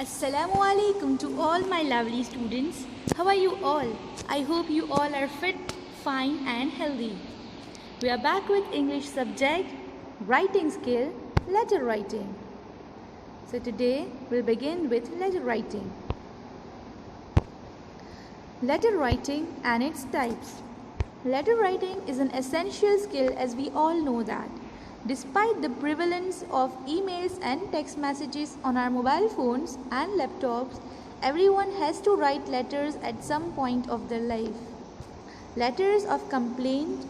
Assalamu alaikum to all my lovely students. How are you all? I hope you all are fit, fine and healthy. We are back with English subject, writing skill, letter writing. So today we'll begin with letter writing. Letter writing and its types. Letter writing is an essential skill as we all know that. Despite the prevalence of emails and text messages on our mobile phones and laptops, everyone has to write letters at some point of their life. Letters of complaint,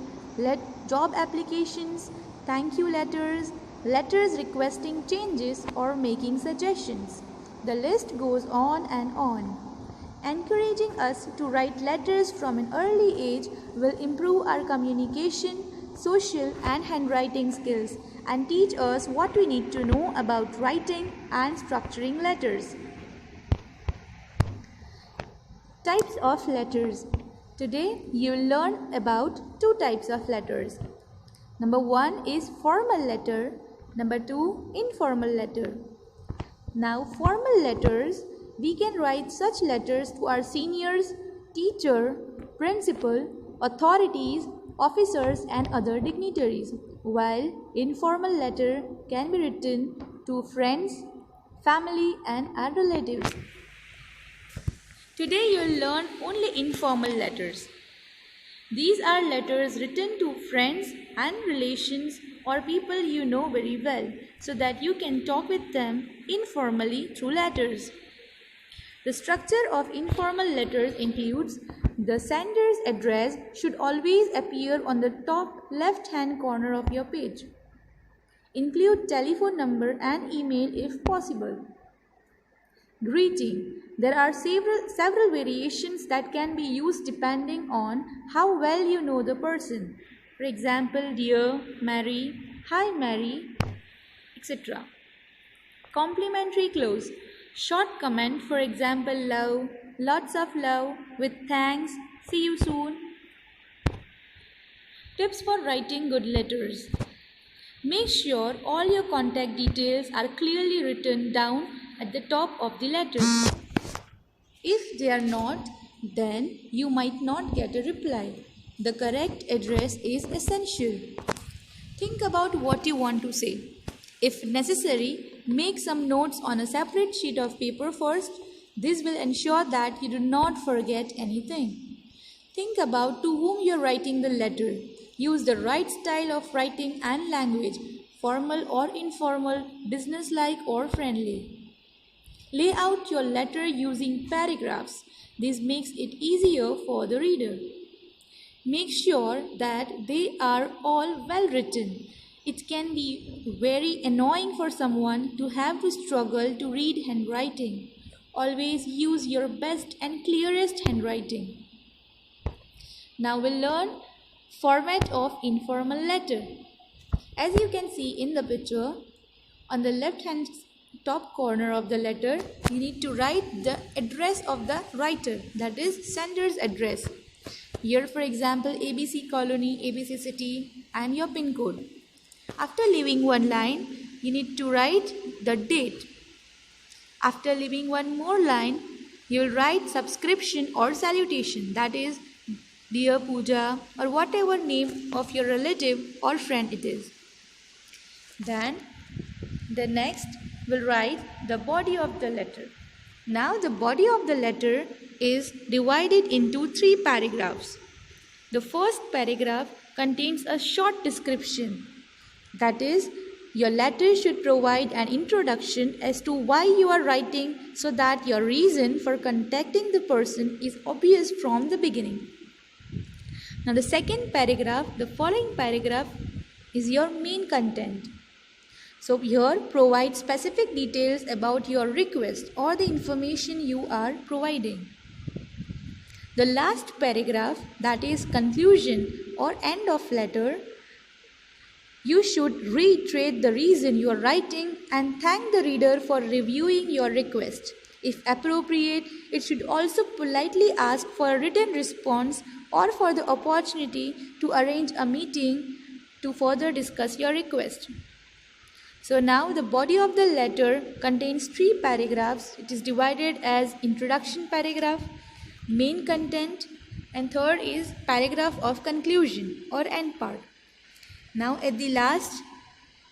job applications, thank you letters, letters requesting changes or making suggestions. The list goes on and on. Encouraging us to write letters from an early age will improve our communication, social and handwriting skills and teach us what we need to know about writing and structuring letters. Types of letters. Today you will learn about two types of letters. Number 1 is formal letter. Number 2 informal letter. Now formal letters, we can write such letters to our seniors, teacher, principal, authorities, officers and other dignitaries, while informal letter can be written to friends, family and our relatives. Today you will learn only informal letters. These are letters written to friends and relations or people you know very well so that you can talk with them informally through letters. The structure of informal letters includes the sender's address should always appear on the top left-hand corner of your page. Include telephone number and email if possible. Greeting. There are several variations that can be used depending on how well you know the person. For example, dear, Mary, hi Mary, etc. Complimentary close. Short comment, for example, love, lots of love, with thanks, see you soon. Tips for writing good letters. Make sure all your contact details are clearly written down at the top of the letter. If they are not, then you might not get a reply. The correct address is essential. Think about what you want to say. If necessary, make some notes on a separate sheet of paper first. This will ensure that you do not forget anything. Think about to whom you are writing the letter. Use the right style of writing and language, formal or informal, businesslike or friendly. Lay out your letter using paragraphs. This makes it easier for the reader. Make sure that they are all well written. It can be very annoying for someone to have to struggle to read handwriting. Always use your best and clearest handwriting. Now we'll learn format of informal letter. As you can see in the picture, on the left hand top corner of the letter, you need to write the address of the writer, that is sender's address. Here for example, ABC Colony, ABC City and your PIN code. After leaving one line, you need to write the date. After leaving one more line, you will write subscription or salutation, that is Dear Pooja or whatever name of your relative or friend it is. Then the next will write the body of the letter. Now the body of the letter is divided into 3 paragraphs. The first paragraph contains a short description. That is, your letter should provide an introduction as to why you are writing so that your reason for contacting the person is obvious from the beginning. Now the second paragraph, the following paragraph is your main content. So here provide specific details about your request or the information you are providing. The last paragraph, that is conclusion or end of letter, you should reiterate the reason you are writing and thank the reader for reviewing your request. If appropriate, it should also politely ask for a written response or for the opportunity to arrange a meeting to further discuss your request. So now the body of the letter contains 3 paragraphs. It is divided as introduction paragraph, main content, and third is paragraph of conclusion or end part. Now at the last,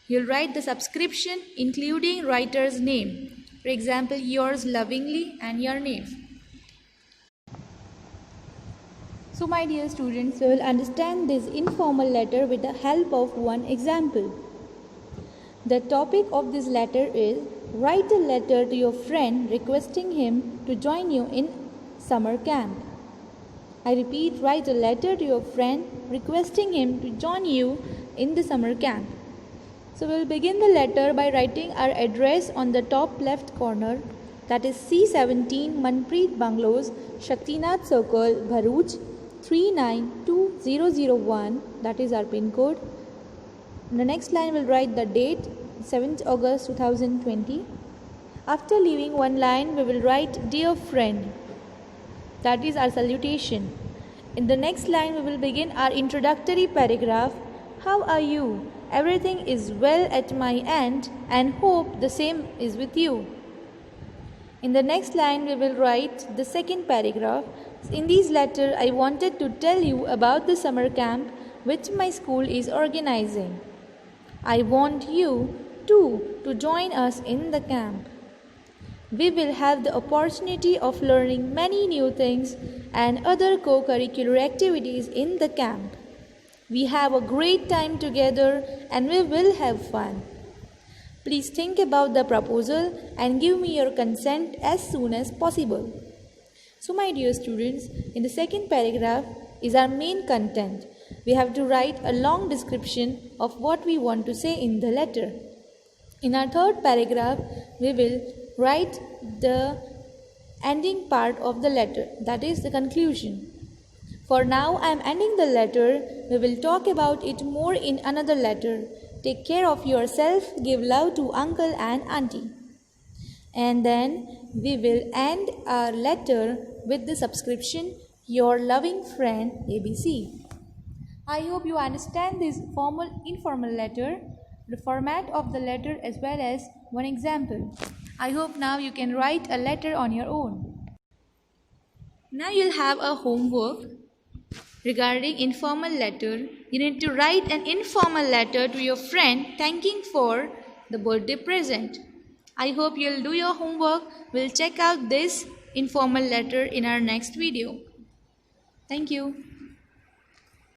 you'll write the subscription including writer's name. For example, yours lovingly and your name. So my dear students, you will understand this informal letter with the help of one example. The topic of this letter is write a letter to your friend requesting him to join you in summer camp. I repeat, write a letter to your friend requesting him to join you in the summer camp. So we will begin the letter by writing our address on the top left corner, that is C17 Manpreet Bungalows, Shaktinath Circle, Bharuch 392001, that is our pin code. In the next line we'll write the date, 7th August 2020. After leaving one line we will write dear friend, that is our salutation. In the next line we will begin our introductory paragraph. How are you? Everything is well at my end and hope the same is with you. In the next line we will write the second paragraph. In this letter I wanted to tell you about the summer camp which my school is organizing. I want you too to join us in the camp. We will have the opportunity of learning many new things and other co-curricular activities in the camp. We have a great time together and we will have fun. Please think about the proposal and give me your consent as soon as possible. So my dear students, in the second paragraph is our main content. We have to write a long description of what we want to say in the letter. In our third paragraph, we will write the ending part of the letter, that is the conclusion. For now, I am ending the letter. We will talk about it more in another letter. Take care of yourself. Give love to uncle and auntie. And then we will end our letter with the subscription, your loving friend ABC. I hope you understand this informal letter, the format of the letter as well as one example. I hope now you can write a letter on your own. Now you'll have a homework regarding informal letter. You need to write an informal letter to your friend thanking for the birthday present. I hope you'll do your homework. We'll check out this informal letter in our next video. Thank you.